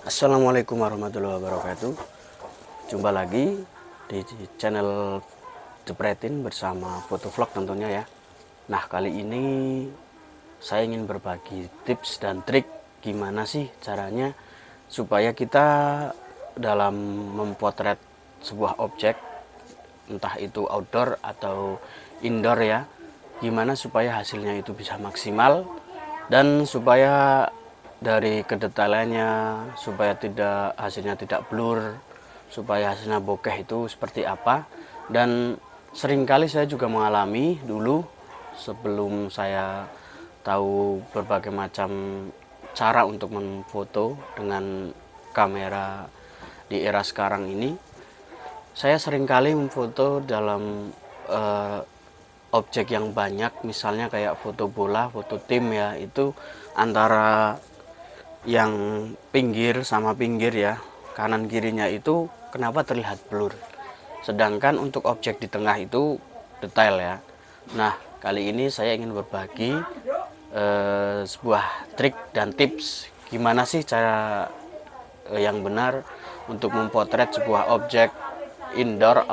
Assalamualaikum warahmatullahi wabarakatuh. Jumpa lagi di channel Jepretin bersama Fotovlog tentunya ya. Nah, kali ini saya ingin berbagi tips dan trik gimana sih caranya supaya kita dalam memotret sebuah objek, entah itu outdoor atau indoor ya, gimana supaya hasilnya itu bisa maksimal dan supaya dari kedetailannya, supaya hasilnya tidak blur, supaya hasilnya bokeh itu seperti apa. Dan seringkali saya juga mengalami dulu sebelum saya tahu berbagai macam cara untuk memfoto dengan kamera di era sekarang ini, saya seringkali memfoto dalam eh, objek yang banyak, misalnya kayak foto bola, foto tim ya, itu antara yang pinggir sama pinggir ya, kanan kirinya itu kenapa terlihat blur, sedangkan untuk objek di tengah itu detail ya. Nah, kali ini saya ingin berbagi sebuah trik dan tips gimana sih cara yang benar untuk memotret sebuah objek indoor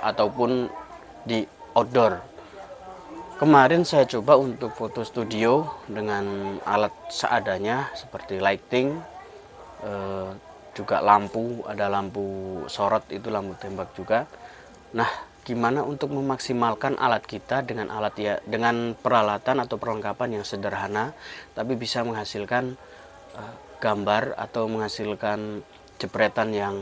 ataupun di outdoor. Kemarin saya coba untuk foto studio dengan alat seadanya seperti lighting, juga lampu, ada lampu sorot itu lampu tembak juga. Nah, gimana untuk memaksimalkan alat kita dengan dengan peralatan atau perlengkapan yang sederhana tapi bisa menghasilkan gambar atau menghasilkan jepretan yang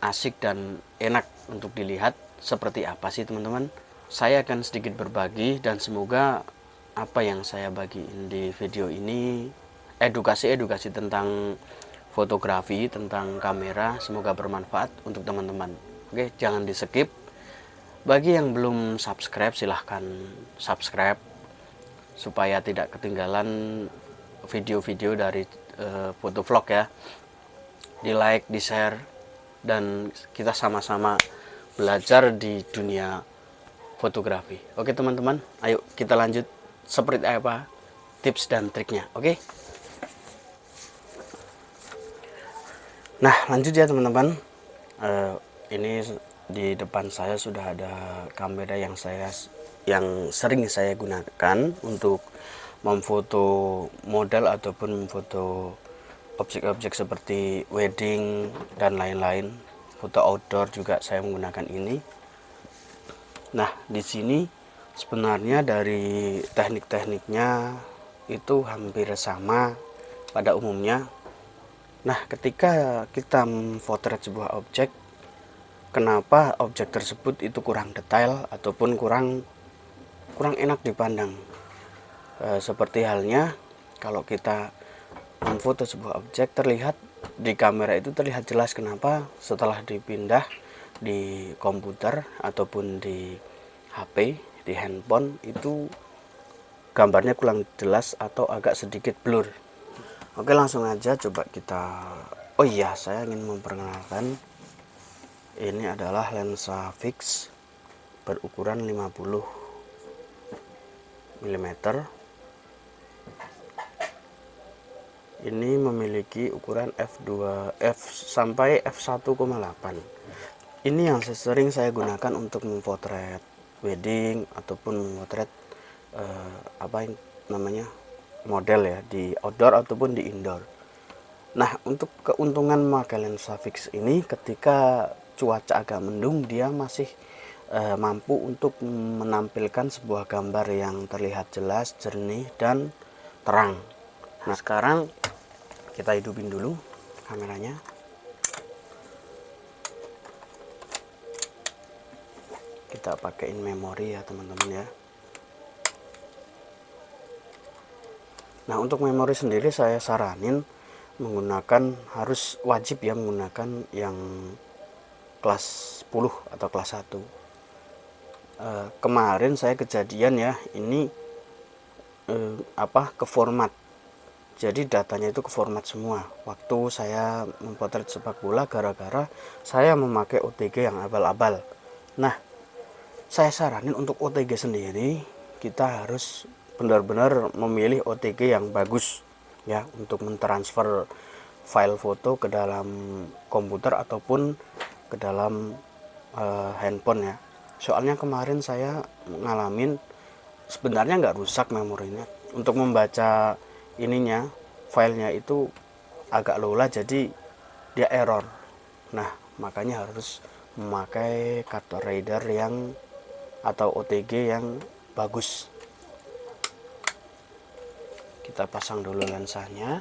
asik dan enak untuk dilihat seperti apa sih teman-teman. Saya akan sedikit berbagi dan semoga apa yang saya bagiin di video ini edukasi tentang fotografi, tentang kamera, semoga bermanfaat untuk teman-teman. Oke, jangan di skip. Bagi yang belum subscribe silahkan subscribe supaya tidak ketinggalan video-video dari fotovlog ya. Di like, di share, dan kita sama-sama belajar di dunia fotografi. Oke teman-teman, ayo kita lanjut seperti apa tips dan triknya. Oke. Nah, lanjut ya teman-teman. Ini di depan saya sudah ada kamera yang sering saya gunakan untuk memfoto model ataupun memfoto objek-objek seperti wedding dan lain-lain. Foto outdoor juga saya menggunakan ini. Nah, di sini sebenarnya dari teknik-tekniknya itu hampir sama pada umumnya. Nah, ketika kita memotret sebuah objek, kenapa objek tersebut itu kurang detail ataupun kurang enak dipandang? Seperti halnya kalau kita memfoto sebuah objek, terlihat di kamera itu terlihat jelas. Kenapa? Setelah dipindah di komputer ataupun di HP, di handphone, itu gambarnya kurang jelas atau agak sedikit blur. Oke, langsung aja coba kita. Oh iya, saya ingin memperkenalkan, ini adalah lensa fix berukuran 50 mm. Ini memiliki ukuran f sampai f1,8. Ini yang sering saya gunakan untuk memotret wedding ataupun memotret apa yang namanya model ya, di outdoor ataupun di indoor. Nah, untuk keuntungan memakai lensa fix ini, ketika cuaca agak mendung dia masih mampu untuk menampilkan sebuah gambar yang terlihat jelas, jernih, dan terang. Nah, sekarang kita hidupin dulu kameranya. Kita pakaiin memori ya teman-teman ya. Nah, untuk memori sendiri saya saranin menggunakan, harus wajib ya menggunakan yang kelas 10 atau kelas 1. Kemarin saya kejadian ya, ini ke format. Jadi datanya itu ke format semua. Waktu saya memotret sepak bola gara-gara saya memakai OTG yang abal-abal. Nah, saya saranin untuk OTG sendiri kita harus benar-benar memilih OTG yang bagus ya, untuk mentransfer file foto ke dalam komputer ataupun ke dalam handphone ya. Soalnya kemarin saya ngalamin sebenarnya nggak rusak memorinya, untuk membaca ininya filenya itu agak lola, jadi dia error. Nah makanya harus memakai kartu reader yang atau OTG yang bagus. Kita pasang dulu lensanya.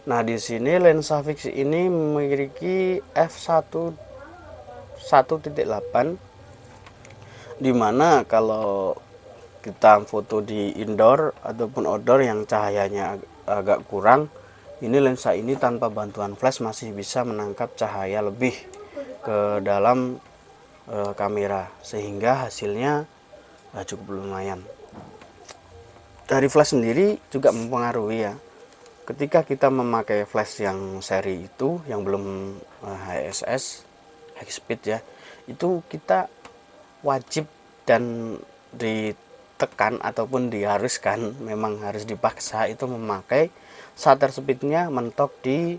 Nah, di sini lensa fiksi ini memiliki f1.1.8, dimana kalau kita foto di indoor ataupun outdoor yang cahayanya agak kurang, ini lensa ini tanpa bantuan flash masih bisa menangkap cahaya lebih ke dalam kamera, sehingga hasilnya cukup lumayan. Dari flash sendiri juga mempengaruhi ya. Ketika kita memakai flash yang seri itu, yang belum HSS, high speed ya, itu kita wajib dan ditekan ataupun diharuskan, memang harus dipaksa itu memakai shutter speednya mentok di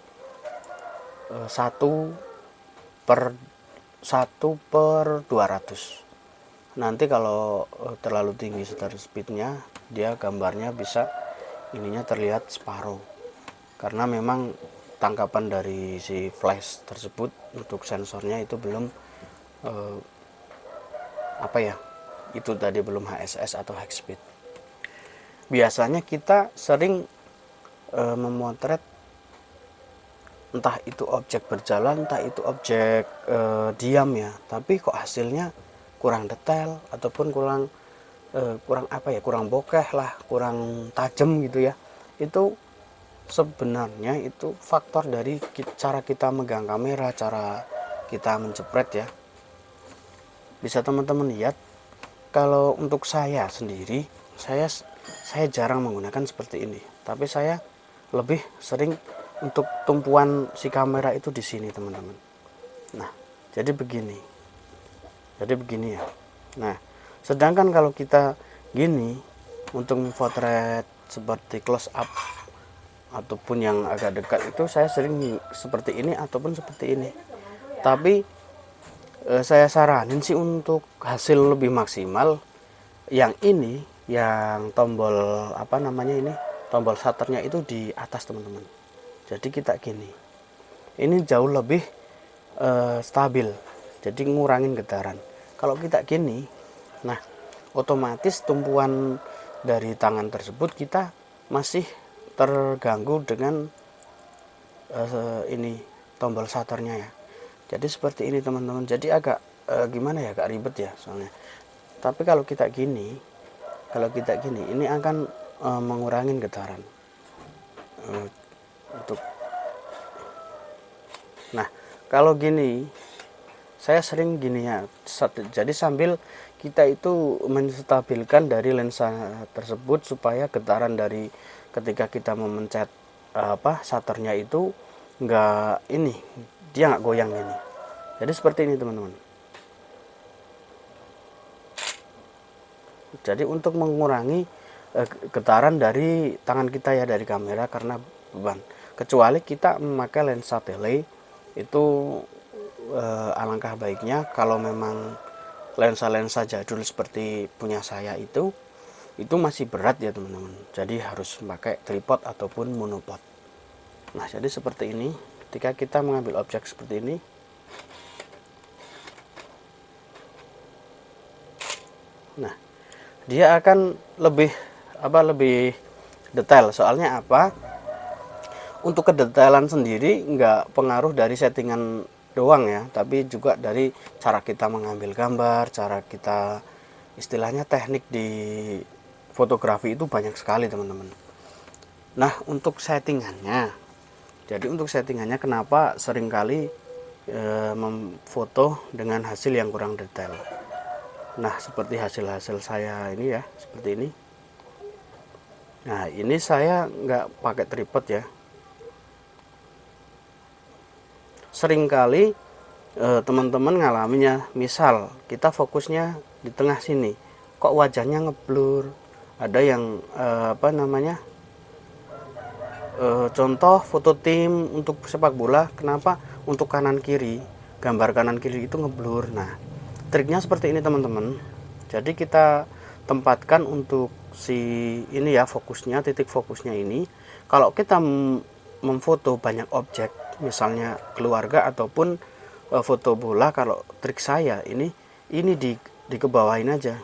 1/200. Nanti kalau terlalu tinggi shutter speednya, dia gambarnya bisa ininya terlihat separuh, karena memang tangkapan dari si flash tersebut untuk sensornya itu belum itu tadi belum HSS atau high speed. Biasanya kita sering memotret entah itu objek berjalan, entah itu objek diam ya, tapi kok hasilnya kurang detail ataupun kurang bokeh lah, kurang tajam gitu ya. Itu sebenarnya itu faktor dari cara kita megang kamera, cara kita menjepret ya. Bisa teman-teman lihat, kalau untuk saya sendiri, saya jarang menggunakan seperti ini, tapi saya lebih sering untuk tumpuan si kamera itu di sini teman-teman. Nah jadi begini ya. Nah sedangkan kalau kita gini, untuk memotret seperti close up ataupun yang agak dekat itu saya sering seperti ini ataupun seperti ini. Tapi saya saranin sih untuk hasil lebih maksimal yang ini, yang tombol tombol shutternya itu di atas teman-teman. Jadi kita gini, ini jauh lebih stabil, jadi ngurangin getaran. Kalau kita gini, nah otomatis tumpuan dari tangan tersebut kita masih terganggu dengan ini tombol shutternya ya. Jadi seperti ini teman-teman. Jadi agak gimana ya, agak ribet ya soalnya. Tapi kalau kita gini, ini akan mengurangi getaran. Nah kalau gini, saya sering gini ya. Jadi sambil kita itu menstabilkan dari lensa tersebut supaya getaran dari ketika kita memencet shutternya itu dia nggak goyang ini. Jadi seperti ini teman-teman. Jadi untuk mengurangi getaran dari tangan kita ya, dari kamera, karena beban. Kecuali kita memakai lensa tele, itu alangkah baiknya kalau memang lensa-lensa jadul seperti punya saya itu masih berat ya teman-teman. Jadi harus pakai tripod ataupun monopod. Nah jadi seperti ini, ketika kita mengambil objek seperti ini, nah dia akan lebih detail. Soalnya untuk kedetailan sendiri nggak pengaruh dari settingan doang ya, tapi juga dari cara kita mengambil gambar, cara kita, istilahnya teknik di fotografi itu banyak sekali teman-teman. Nah untuk settingannya, kenapa seringkali memfoto dengan hasil yang kurang detail. Nah seperti hasil saya ini ya, seperti ini. Nah ini saya nggak pakai tripod ya, seringkali teman-teman ngalaminnya, misal kita fokusnya di tengah sini, kok wajahnya ngeblur. Ada yang contoh foto tim untuk sepak bola, kenapa untuk kanan kiri, gambar kanan kiri itu ngeblur. Nah, triknya seperti ini teman-teman. Jadi kita tempatkan untuk si ini ya, fokusnya, titik fokusnya ini. Kalau kita memfoto banyak objek, misalnya keluarga ataupun foto bola, kalau trik saya ini dikebawain aja.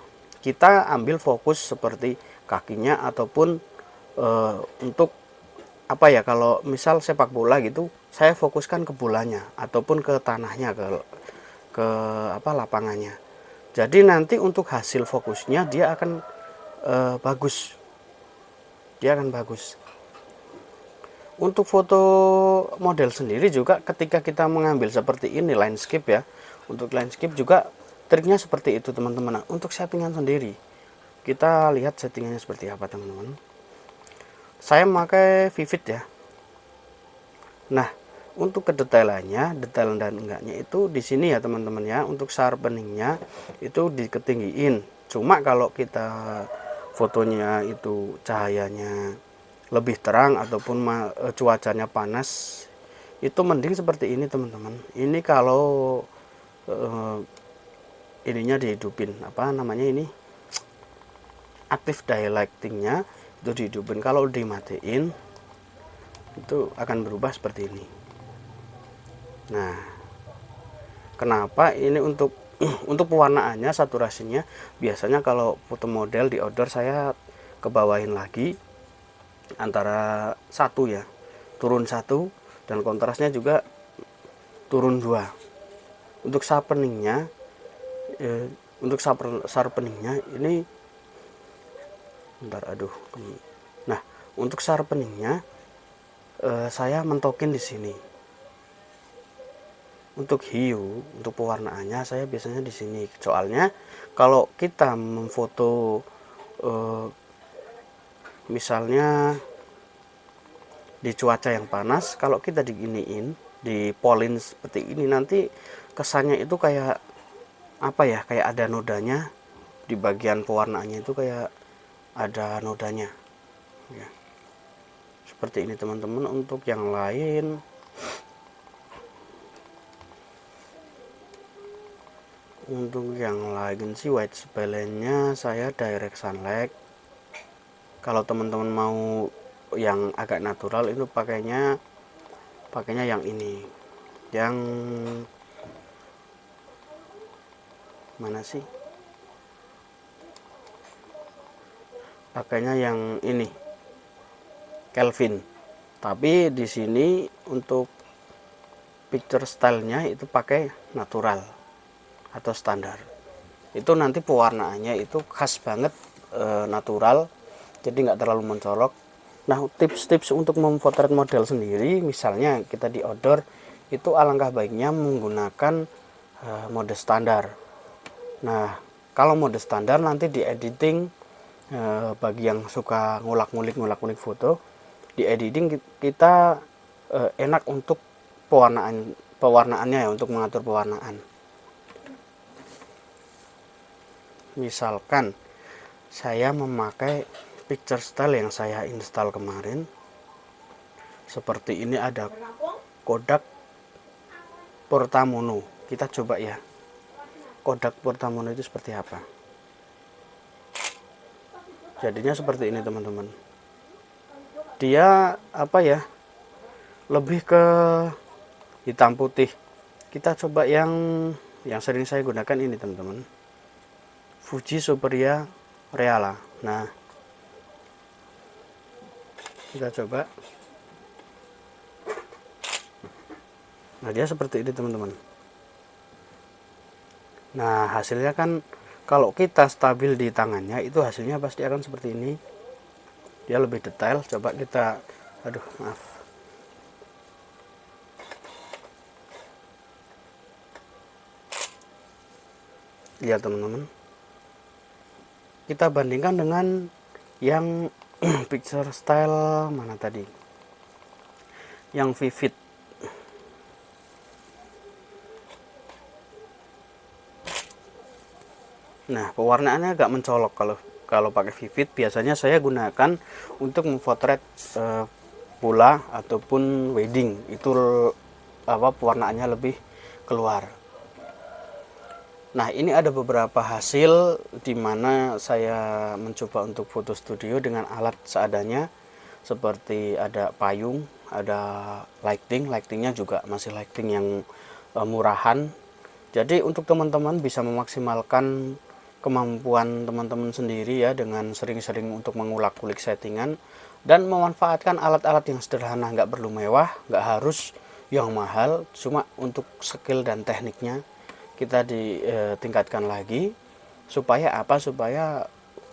Kita ambil fokus seperti kakinya ataupun untuk apa ya, kalau misal sepak bola gitu, saya fokuskan ke bolanya ataupun ke tanahnya, ke lapangannya. Jadi nanti untuk hasil fokusnya dia akan bagus. Dia akan bagus. Untuk foto model sendiri juga ketika kita mengambil seperti ini landscape ya. Untuk landscape juga triknya seperti itu teman-teman. Nah, untuk settingan sendiri kita lihat settingannya seperti apa teman-teman. Saya memakai Vivid ya. Nah, untuk kedetailannya, detail dan enggaknya itu di sini ya teman-teman ya. Untuk sharpeningnya itu diketinggiin. Cuma kalau kita fotonya itu cahayanya lebih terang ataupun cuacanya panas, itu mending seperti ini teman-teman. Ini kalau ininya dihidupin, apa namanya ini, aktif daylightingnya itu dihidupin. Kalau dimatiin itu akan berubah seperti ini. Nah, kenapa ini untuk untuk pewarnaannya, saturasinya biasanya kalau foto model di outdoor saya kebawain lagi antara 1 ya, turun 1, dan kontrasnya juga turun 2. Untuk sharpeningnya ini bentar, nah untuk sharpeningnya saya mentokin di sini. Untuk hiu, untuk pewarnaannya saya biasanya di sini. Soalnya kalau kita memfoto misalnya di cuaca yang panas, kalau kita diginiin, di polin seperti ini, nanti kesannya itu kayak apa ya, kayak ada nodanya di bagian pewarnaannya, itu kayak ada nodanya ya. Seperti ini teman-teman. Untuk yang lain, sih white balance-nya saya direct sunlight. Kalau teman-teman mau yang agak natural itu pakainya yang ini, yang mana sih, pakainya yang ini Kelvin. Tapi di sini untuk picture stylenya itu pakai natural atau standar. Itu nanti pewarnaannya itu khas banget natural, jadi nggak terlalu mencolok. Nah, tips-tips untuk memotret model sendiri, misalnya kita di outdoor, itu alangkah baiknya menggunakan mode standar. Nah, kalau mode standar nanti di editing, bagi yang suka ngulak-ngulik foto, di editing kita enak untuk pewarnaannya ya, untuk mengatur pewarnaan. Misalkan saya memakai picture style yang saya install kemarin, seperti ini, ada Kodak Portamono. Kita coba ya, Kodak Portamono itu seperti apa. Jadinya seperti ini teman-teman. Dia apa ya, lebih ke hitam putih. Kita coba yang sering saya gunakan ini teman-teman, Fuji Superia Reala. Nah, kita coba. Nah, dia seperti ini teman-teman. Nah, hasilnya kan kalau kita stabil di tangannya, itu hasilnya pasti akan seperti ini. Dia lebih detail. Coba kita, maaf. Lihat teman-teman. Kita bandingkan dengan yang picture style mana tadi, yang Vivid. Nah, pewarnaannya agak mencolok. Kalau pakai vivid biasanya saya gunakan untuk memotret pula ataupun wedding, itu pewarnaannya lebih keluar. Nah, ini ada beberapa hasil di mana saya mencoba untuk foto studio dengan alat seadanya, seperti ada payung, ada lightingnya juga masih lighting yang murahan. Jadi untuk teman-teman bisa memaksimalkan kemampuan teman-teman sendiri ya, dengan sering-sering untuk mengulik-ulik settingan dan memanfaatkan alat-alat yang sederhana, nggak perlu mewah, nggak harus yang mahal, cuma untuk skill dan tekniknya kita ditingkatkan lagi, supaya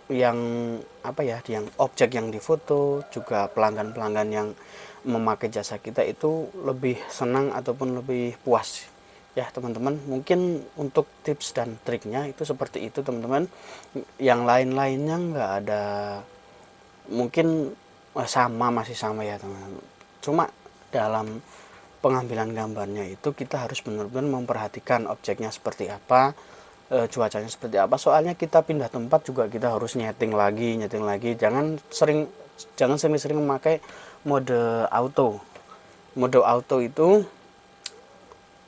yang yang objek yang difoto, juga pelanggan-pelanggan yang memakai jasa kita itu lebih senang ataupun lebih puas ya teman-teman. Mungkin untuk tips dan triknya itu seperti itu teman-teman. Yang lain-lainnya nggak ada, mungkin masih sama ya teman-teman. Cuma dalam pengambilan gambarnya itu kita harus benar-benar memperhatikan objeknya seperti apa, cuacanya seperti apa. Soalnya kita pindah tempat juga kita harus nyeting lagi. Jangan sering-sering memakai mode auto. Mode auto itu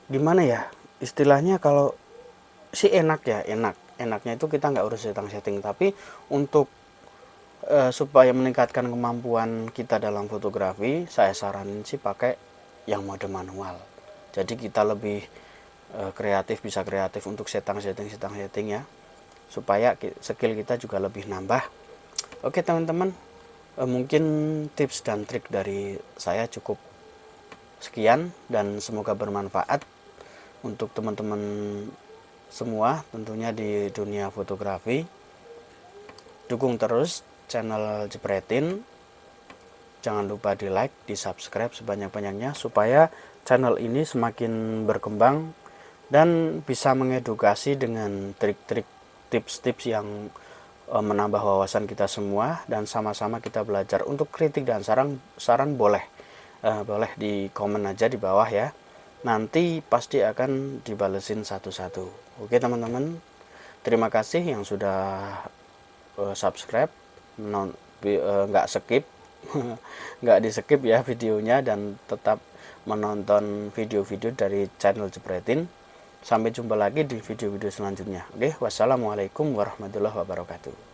gimana ya istilahnya, kalau enaknya itu kita nggak urus setting, tapi untuk supaya meningkatkan kemampuan kita dalam fotografi, saya saranin sih pakai yang mode manual. Jadi kita lebih bisa kreatif untuk setting ya, supaya skill kita juga lebih nambah. Oke teman-teman, mungkin tips dan trik dari saya cukup sekian dan semoga bermanfaat untuk teman-teman semua tentunya di dunia fotografi. Dukung terus channel Jepretin, jangan lupa di like, di subscribe sebanyak-banyaknya supaya channel ini semakin berkembang dan bisa mengedukasi dengan trik-trik, tips-tips yang menambah wawasan kita semua, dan sama-sama kita belajar. Untuk kritik dan saran boleh di komen aja di bawah ya, nanti pasti akan dibalesin satu-satu. Oke teman-teman, terima kasih yang sudah subscribe, nggak skip nggak di skip ya videonya, dan tetap menonton video-video dari channel Jepretin. Sampai jumpa lagi di video-video selanjutnya. Oke, wassalamualaikum warahmatullahi wabarakatuh.